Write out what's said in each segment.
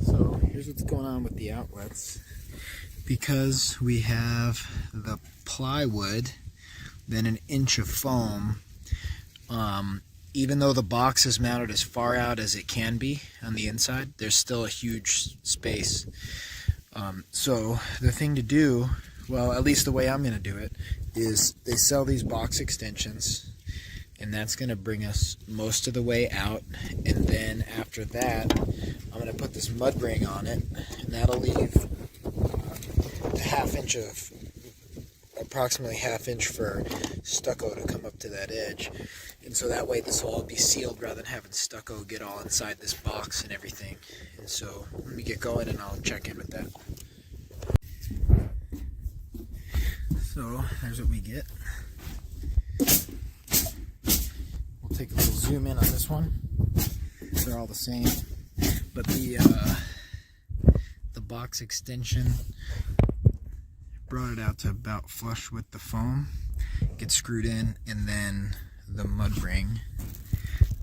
So here's what's going on with the outlets. Because we have the plywood, then an inch of foam, even though the box is mounted as far out as it can be on the inside, there's still a huge space. So the thing to do, well, at least the way I'm going to do it, is they sell these box extensions, and that's going to bring us most of the way out. And then after that, I'm going to put this mud ring on it, and that'll leave approximately half inch for stucco to come up to that edge. And so that way this will all be sealed rather than having stucco get all inside this box and everything. And so let me get going and I'll check in with that. So there's what we get. We'll take a little zoom in on this one. They're all the same, but the box extension brought it out to about flush with the foam, gets screwed in, and then the mud ring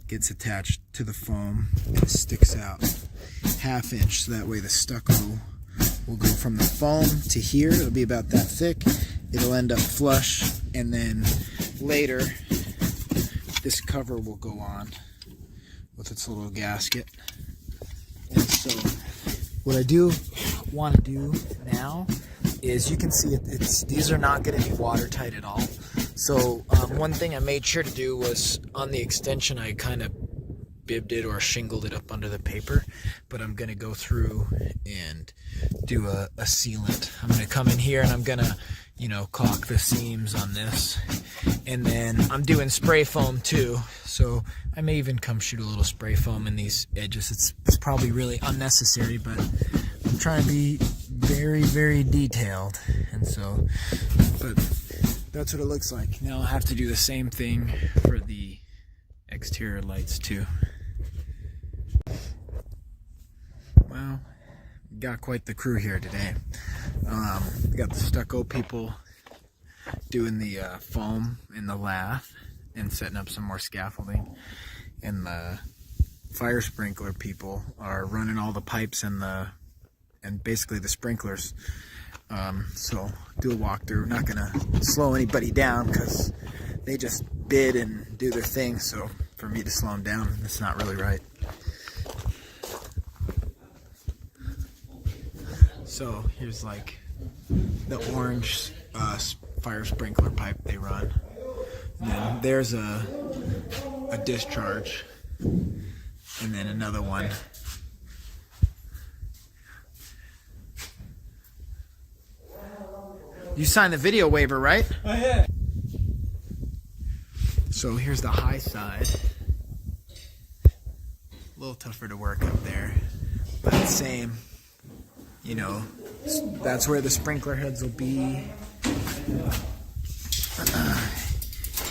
gets attached to the foam and sticks out half inch, so that way the stucco will go from the foam to here. It'll be about that thick. It'll end up flush, and then later this cover will go on with its little gasket. And so what I do want to do now is, you can see these are not going to be watertight at all. So one thing I made sure to do was on the extension I kind of bibbed it or shingled it up under the paper, but I'm going to go through and do a sealant. I'm going to come in here and I'm going to, caulk the seams on this, and then I'm doing spray foam too, so I may even come shoot a little spray foam in these edges. It's probably really unnecessary, but I'm trying to be very, very detailed, and so, but that's what it looks like. Now I'll have to do the same thing for the exterior lights too. Well, got quite the crew here today. We got the stucco people doing the foam and the lath and setting up some more scaffolding, and the fire sprinkler people are running all the pipes and basically the sprinklers. So do a walkthrough. Not gonna slow anybody down because they just bid and do their thing, so for me to slow them down, it's not really right. So here's like the orange fire sprinkler pipe they run, and then there's a discharge, and then another one. You signed the video waiver, right? Oh yeah. So here's the high side. A little tougher to work up there, but the same. That's where the sprinkler heads will be.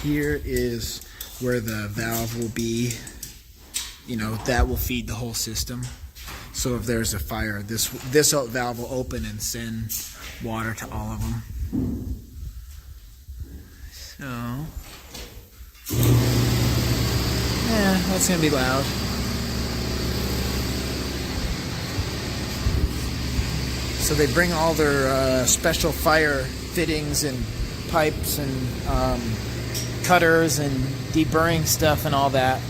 Here is where the valve will be. That will feed the whole system. So if there's a fire, this valve will open and send water to all of them. So, yeah, that's gonna be loud. So they bring all their special fire fittings and pipes and cutters and deburring stuff and all that.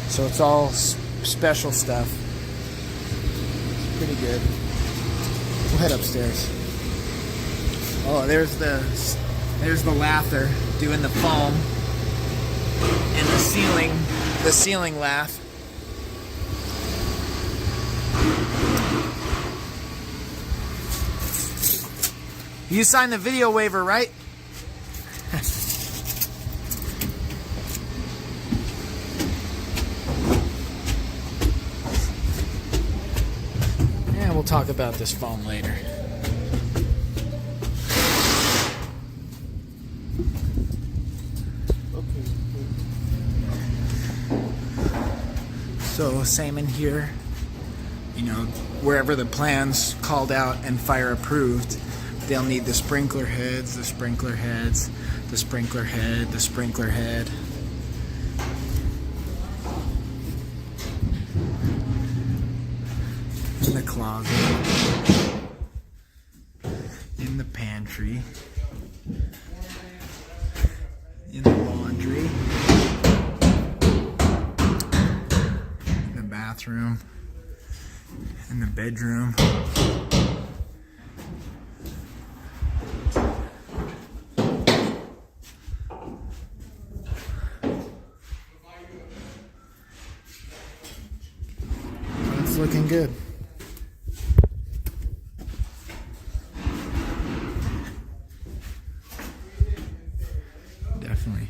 So it's all special stuff. It's pretty good. We'll head upstairs. Oh, there's the lather doing the foam and the ceiling lath. You signed the video waiver, right? Yeah, we'll talk about this foam later. So same in here, wherever the plan's called out and fire approved, they'll need the sprinkler heads, the sprinkler heads, the sprinkler head, the sprinkler head. in the closet, in the pantry, in the laundry, in the bathroom, in the bedroom. It's looking good. Definitely.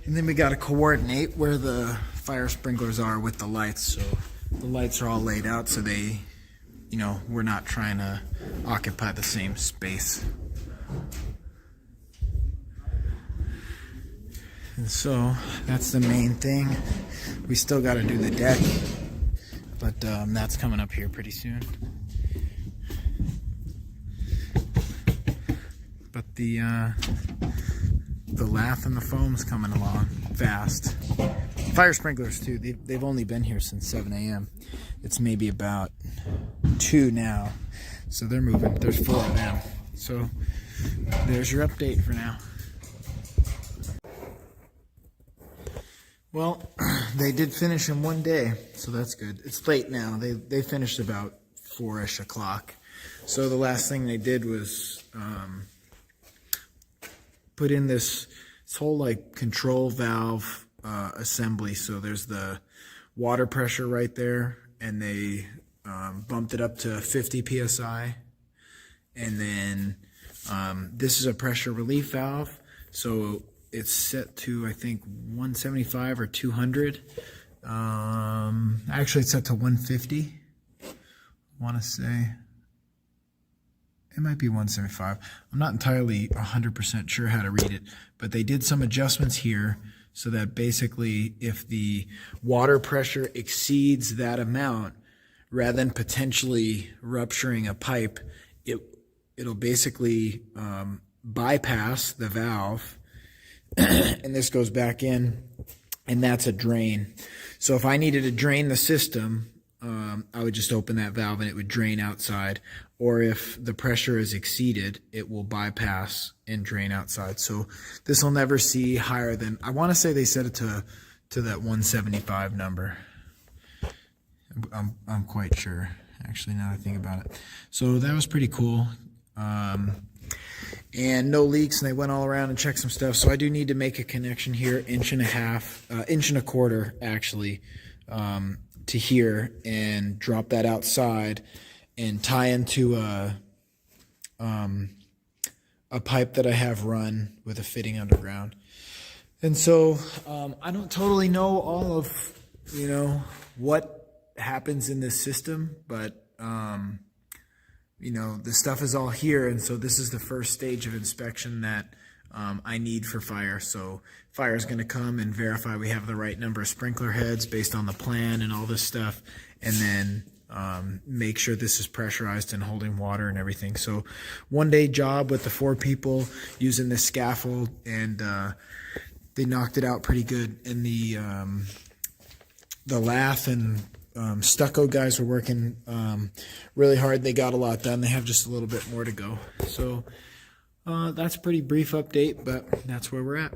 And then we got to coordinate where the fire sprinklers are with the lights. So the lights are all laid out so they, you know, we're not trying to occupy the same space. And so that's the main thing. We still got to do the deck, but that's coming up here pretty soon. But the lath and the foam's coming along fast. Fire sprinklers too. They've only been here since 7 a.m. It's maybe about 2 now, so they're moving. There's 4 of them. So there's your update for now. Well, they did finish in 1 day, so that's good. It's late now. They finished about 4-ish o'clock. So the last thing they did was put in this whole like control valve assembly. So there's the water pressure right there, and they bumped it up to 50 psi. And then this is a pressure relief valve. So it's set to, I think, 175 or 200. Actually, it's set to 150. I want to say it might be 175. I'm not entirely 100% sure how to read it, but they did some adjustments here so that basically if the water pressure exceeds that amount, rather than potentially rupturing a pipe, it'll basically bypass the valve, and this goes back in, and that's a drain. So if I needed to drain the system, I would just open that valve and it would drain outside. Or if the pressure is exceeded, it will bypass and drain outside. So this will never see higher than, I want to say they set it to that 175 number. I'm quite sure, actually, now that I think about it. So that was pretty cool. And no leaks, and they went all around and checked some stuff. So I do need to make a connection here, 1.5 inches, actually, to here, and drop that outside and tie into a pipe that I have run with a fitting underground. And so I don't totally know all of, you know, what happens in this system, but you know, the stuff is all here, and so this is the first stage of inspection that I need for fire. So fire is going to come and verify we have the right number of sprinkler heads based on the plan and all this stuff, and then make sure this is pressurized and holding water and everything. So 1 day job with the 4 people using this scaffold, and they knocked it out pretty good. And the lath and stucco guys were working really hard. They got a lot done. They have just a little bit more to go. So that's a pretty brief update, but that's where we're at.